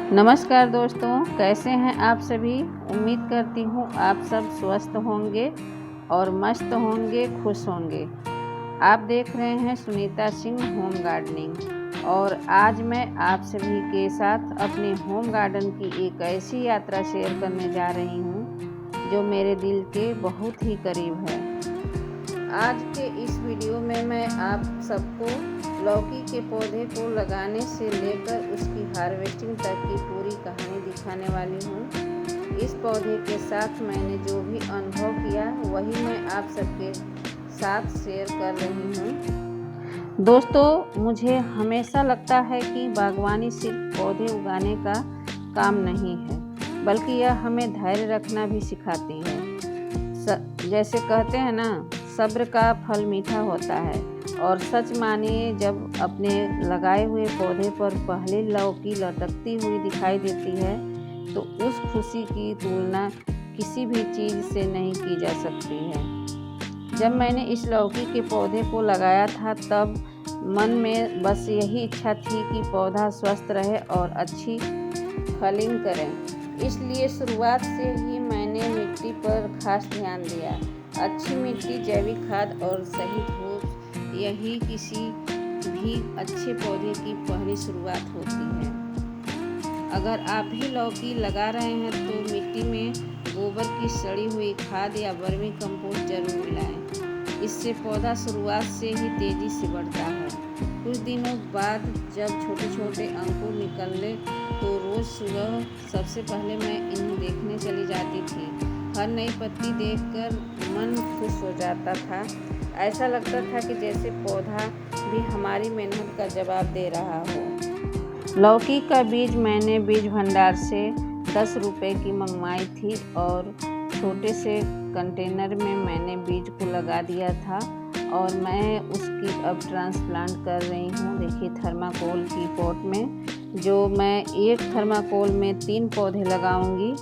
नमस्कार दोस्तों, कैसे हैं आप सभी। उम्मीद करती हूँ आप सब स्वस्थ होंगे और मस्त होंगे, खुश होंगे। आप देख रहे हैं सुनीता सिंह होम गार्डनिंग और आज मैं आप सभी के साथ अपने होम गार्डन की एक ऐसी यात्रा शेयर करने जा रही हूँ जो मेरे दिल के बहुत ही करीब है। आज के इस वीडियो में मैं आप सबको लौकी के पौधे को लगाने से लेकर उसकी हार्वेस्टिंग तक की पूरी कहानी दिखाने वाली हूँ। इस पौधे के साथ मैंने जो भी अनुभव किया वही मैं आप सबके साथ शेयर कर रही हूँ। दोस्तों, मुझे हमेशा लगता है कि बागवानी सिर्फ पौधे उगाने का काम नहीं है, बल्कि यह हमें धैर्य रखना भी सिखाती है। जैसे कहते हैं ना, सब्र का फल मीठा होता है। और सच मानिए, जब अपने लगाए हुए पौधे पर पहली लौकी लटकती हुई दिखाई देती है तो उस खुशी की तुलना किसी भी चीज़ से नहीं की जा सकती है। जब मैंने इस लौकी के पौधे को लगाया था तब मन में बस यही इच्छा थी कि पौधा स्वस्थ रहे और अच्छी फलिंग करे। इसलिए शुरुआत से ही मैंने मिट्टी पर खास ध्यान दिया। अच्छी मिट्टी, जैविक खाद और सही धूप, यही किसी भी अच्छे पौधे की पहली शुरुआत होती है। अगर आप भी लौकी लगा रहे हैं तो मिट्टी में गोबर की सड़ी हुई खाद या वर्मी कंपोस्ट जरूर मिलाएं। इससे पौधा शुरुआत से ही तेजी से बढ़ता है। कुछ दिनों बाद जब छोटे छोटे अंकुर निकलने तो रोज सुबह सबसे पहले मैं इन्हें देखने चली जाती थी। हर नई पत्ती देखकर मन खुश हो जाता था। ऐसा लगता था कि जैसे पौधा भी हमारी मेहनत का जवाब दे रहा हो। लौकी का बीज मैंने बीज भंडार से 10 रुपए की मंगवाई थी और छोटे से कंटेनर में मैंने बीज को लगा दिया था और मैं उसकी अब ट्रांसप्लांट कर रही हूँ। देखिए, थर्माकोल की पॉट में, जो मैं एक थर्माकोल में 3 पौधे लगाऊंगी,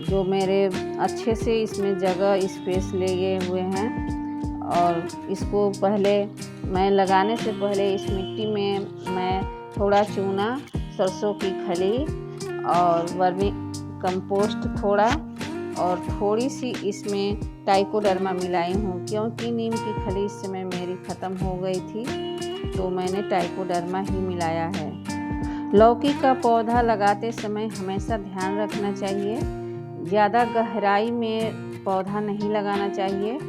जो मेरे अच्छे से इसमें जगह स्पेस ले हुए हैं। और इसको पहले मैं लगाने से पहले इस मिट्टी में मैं थोड़ा चूना, सरसों की खली और वर्मी कंपोस्ट थोड़ा और थोड़ी सी इसमें ट्राइकोडर्मा मिलाई हूँ, क्योंकि नीम की खली इस समय मेरी ख़त्म हो गई थी तो मैंने ट्राइकोडर्मा ही मिलाया है। लौकी का पौधा लगाते समय हमेशा ध्यान रखना चाहिए, ज़्यादा गहराई में पौधा नहीं लगाना चाहिए।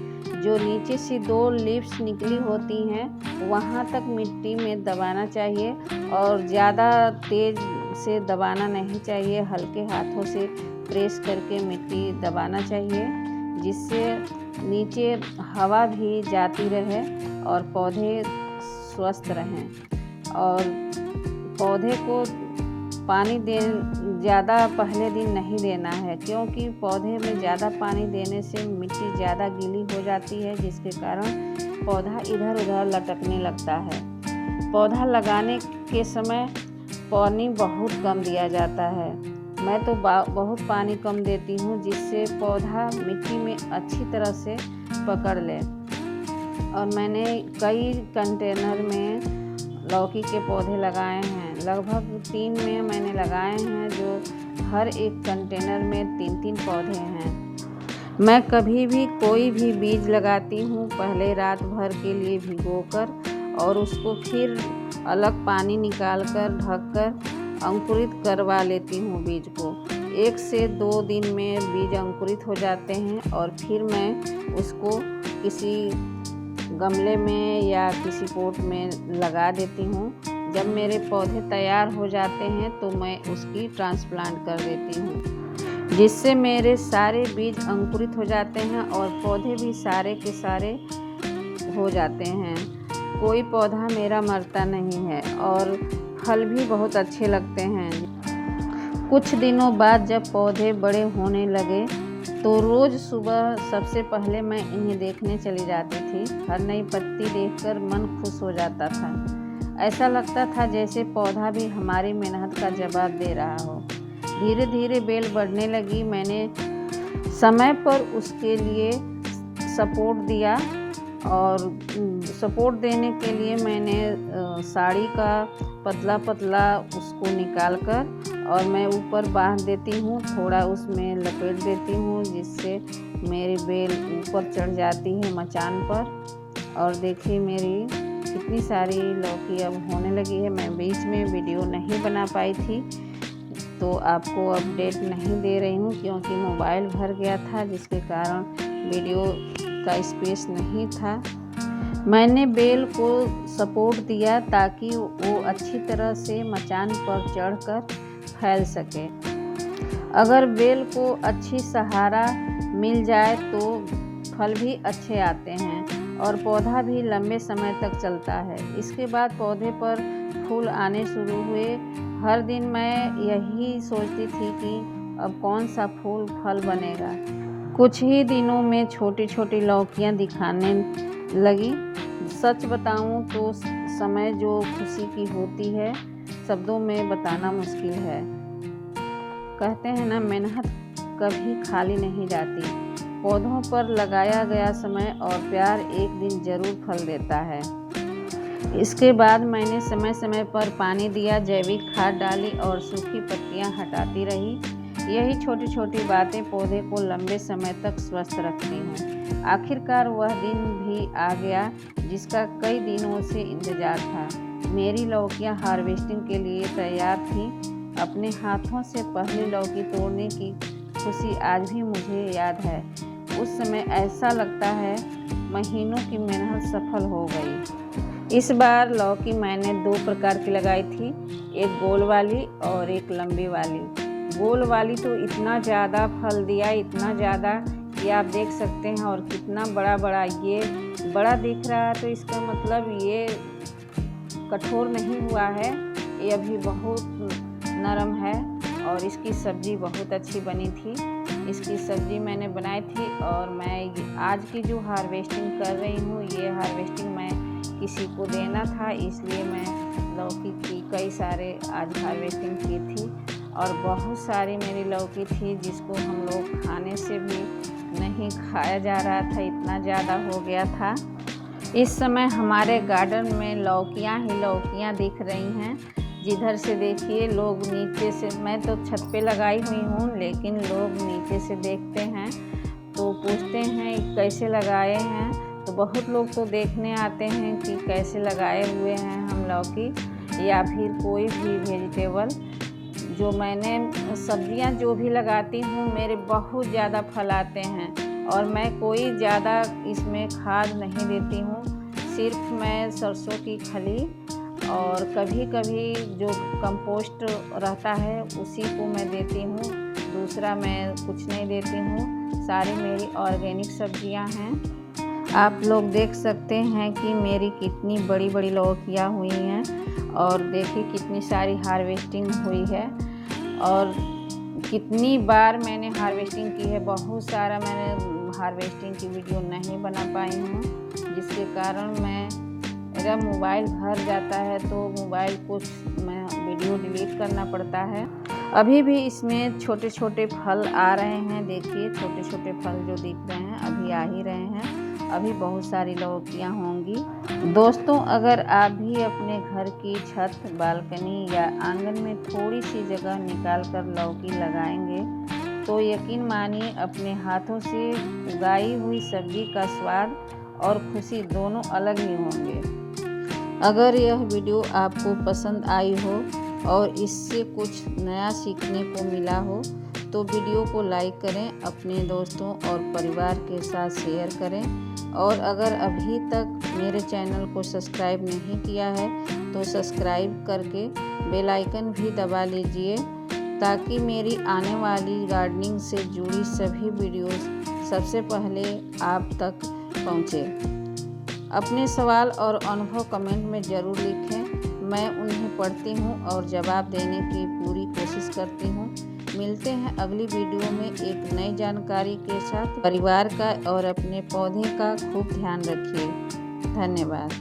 जो नीचे से 2 लीव्स निकली होती हैं वहाँ तक मिट्टी में दबाना चाहिए और ज़्यादा तेज़ से दबाना नहीं चाहिए। हल्के हाथों से प्रेस करके मिट्टी दबाना चाहिए, जिससे नीचे हवा भी जाती रहे और पौधे स्वस्थ रहें। और पौधे को पानी ज़्यादा पहले दिन नहीं देना है, क्योंकि पौधे में ज़्यादा पानी देने से मिट्टी ज़्यादा गीली हो जाती है, जिसके कारण पौधा इधर उधर लटकने लगता है। पौधा लगाने के समय पानी बहुत कम दिया जाता है। मैं तो बहुत पानी कम देती हूँ, जिससे पौधा मिट्टी में अच्छी तरह से पकड़ ले। और मैंने कई कंटेनर में लौकी के पौधे लगाए हैं, लगभग 3 में मैंने लगाए हैं, जो हर एक कंटेनर में 3-3 पौधे हैं। मैं कभी भी कोई भी बीज लगाती हूँ पहले रात भर के लिए भिगोकर और उसको फिर अलग पानी निकालकर ढककर अंकुरित करवा लेती हूँ बीज को। 1 से 2 दिन में बीज अंकुरित हो जाते हैं और फिर मैं उसको किसी गमले में या किसी पॉट में लगा देती हूँ। जब मेरे पौधे तैयार हो जाते हैं तो मैं उसकी ट्रांसप्लांट कर देती हूँ, जिससे मेरे सारे बीज अंकुरित हो जाते हैं और पौधे भी सारे के सारे हो जाते हैं। कोई पौधा मेरा मरता नहीं है और फल भी बहुत अच्छे लगते हैं। कुछ दिनों बाद जब पौधे बड़े होने लगे तो रोज़ सुबह सबसे पहले मैं इन्हें देखने चली जाती थी। हर नई पत्ती देखकर मन खुश हो जाता था। ऐसा लगता था जैसे पौधा भी हमारी मेहनत का जवाब दे रहा हो। धीरे धीरे बेल बढ़ने लगी। मैंने समय पर उसके लिए सपोर्ट दिया और सपोर्ट देने के लिए मैंने साड़ी का पतला पतला उसको निकालकर और मैं ऊपर बांध देती हूँ, थोड़ा उसमें लपेट देती हूँ जिससे मेरी बेल ऊपर चढ़ जाती है मचान पर। और देखिए मेरी कितनी सारी लौकी अब होने लगी है। मैं बीच में वीडियो नहीं बना पाई थी तो आपको अपडेट नहीं दे रही हूँ क्योंकि मोबाइल भर गया था, जिसके कारण वीडियो का स्पेस नहीं था। मैंने बेल को सपोर्ट दिया ताकि वो अच्छी तरह से मचान पर चढ़कर फैल सके। अगर बेल को अच्छी सहारा मिल जाए तो फल भी अच्छे आते हैं और पौधा भी लंबे समय तक चलता है। इसके बाद पौधे पर फूल आने शुरू हुए। हर दिन मैं यही सोचती थी कि अब कौन सा फूल फल बनेगा। कुछ ही दिनों में छोटी छोटी लौकियां दिखाने लगी। सच बताऊं तो समय जो खुशी की होती है शब्दों में बताना मुश्किल है। कहते हैं ना, मेहनत कभी खाली नहीं जाती। पौधों पर लगाया गया समय और प्यार एक दिन जरूर फल देता है। इसके बाद मैंने समय समय पर पानी दिया, जैविक खाद डाली और सूखी पत्तियां हटाती रही। यही छोटी छोटी बातें पौधे को लंबे समय तक स्वस्थ रखती हैं। आखिरकार वह दिन भी आ गया जिसका कई दिनों से इंतजार था। मेरी लौकियां हार्वेस्टिंग के लिए तैयार थी। अपने हाथों से पहली लौकी तोड़ने की खुशी आज भी मुझे याद है। उस समय ऐसा लगता है महीनों की मेहनत सफल हो गई। इस बार लौकी मैंने 2 प्रकार की लगाई थी, एक गोल वाली और एक लंबी वाली। गोल वाली तो इतना ज़्यादा फल दिया, इतना ज़्यादा कि आप देख सकते हैं, और कितना बड़ा बड़ा। ये बड़ा दिख रहा है तो इसका मतलब ये कठोर नहीं हुआ है, ये अभी बहुत नरम है। और इसकी सब्ज़ी बहुत अच्छी बनी थी। इसकी सब्ज़ी मैंने बनाई थी और मैं आज की जो हार्वेस्टिंग कर रही हूँ, ये हार्वेस्टिंग मैं किसी को देना था, इसलिए मैं लौकी की कई सारे आज हार्वेस्टिंग की थी। और बहुत सारी मेरी लौकी थी जिसको हम लोग खाने से भी नहीं खाया जा रहा था, इतना ज़्यादा हो गया था। इस समय हमारे गार्डन में लौकियां ही लौकियां दिख रही हैं। जिधर से देखिए लोग नीचे से, मैं तो छत पे लगाई हुई हूँ, लेकिन लोग नीचे से देखते हैं तो पूछते हैं कैसे लगाए हैं। तो बहुत लोग तो देखने आते हैं कि कैसे लगाए हुए हैं हम लौकी, या फिर कोई भी वेजिटेबल। जो मैंने सब्जियां जो भी लगाती हूँ मेरे बहुत ज़्यादा फल आते हैं और मैं कोई ज़्यादा इसमें खाद नहीं देती हूँ। सिर्फ मैं सरसों की खली और कभी कभी जो कंपोस्ट रहता है उसी को मैं देती हूँ, दूसरा मैं कुछ नहीं देती हूँ। सारी मेरी ऑर्गेनिक सब्जियां हैं। आप लोग देख सकते हैं कि मेरी कितनी बड़ी बड़ी लौकियाँ हुई हैं और देखिए कितनी सारी हार्वेस्टिंग हुई है और कितनी बार मैंने हार्वेस्टिंग की है। बहुत सारा मैंने हार्वेस्टिंग की वीडियो नहीं बना पाई हूँ, जिसके कारण मेरा मोबाइल भर जाता है तो मोबाइल को मैं वीडियो डिलीट करना पड़ता है। अभी भी इसमें छोटे छोटे फल आ रहे हैं। देखिए छोटे छोटे फल जो दिख रहे हैं अभी आ ही रहे हैं। अभी बहुत सारी लौकियाँ होंगी। दोस्तों, अगर आप भी अपने घर की छत, बालकनी या आंगन में थोड़ी सी जगह निकाल कर लौकी लगाएंगे तो यकीन मानिए अपने हाथों से उगाई हुई सब्जी का स्वाद और खुशी दोनों अलग ही होंगे। अगर यह वीडियो आपको पसंद आई हो और इससे कुछ नया सीखने को मिला हो तो वीडियो को लाइक करें, अपने दोस्तों और परिवार के साथ शेयर करें। और अगर अभी तक मेरे चैनल को सब्सक्राइब नहीं किया है तो सब्सक्राइब करके बेल आइकन भी दबा लीजिए ताकि मेरी आने वाली गार्डनिंग से जुड़ी सभी वीडियोस सबसे पहले आप तक पहुँचे। अपने सवाल और अनुभव कमेंट में ज़रूर लिखें, मैं उन्हें पढ़ती हूँ और जवाब देने की पूरी कोशिश करती हूँ। मिलते हैं अगली वीडियो में एक नई जानकारी के साथ। परिवार का और अपने पौधे का खूब ध्यान रखिए। धन्यवाद।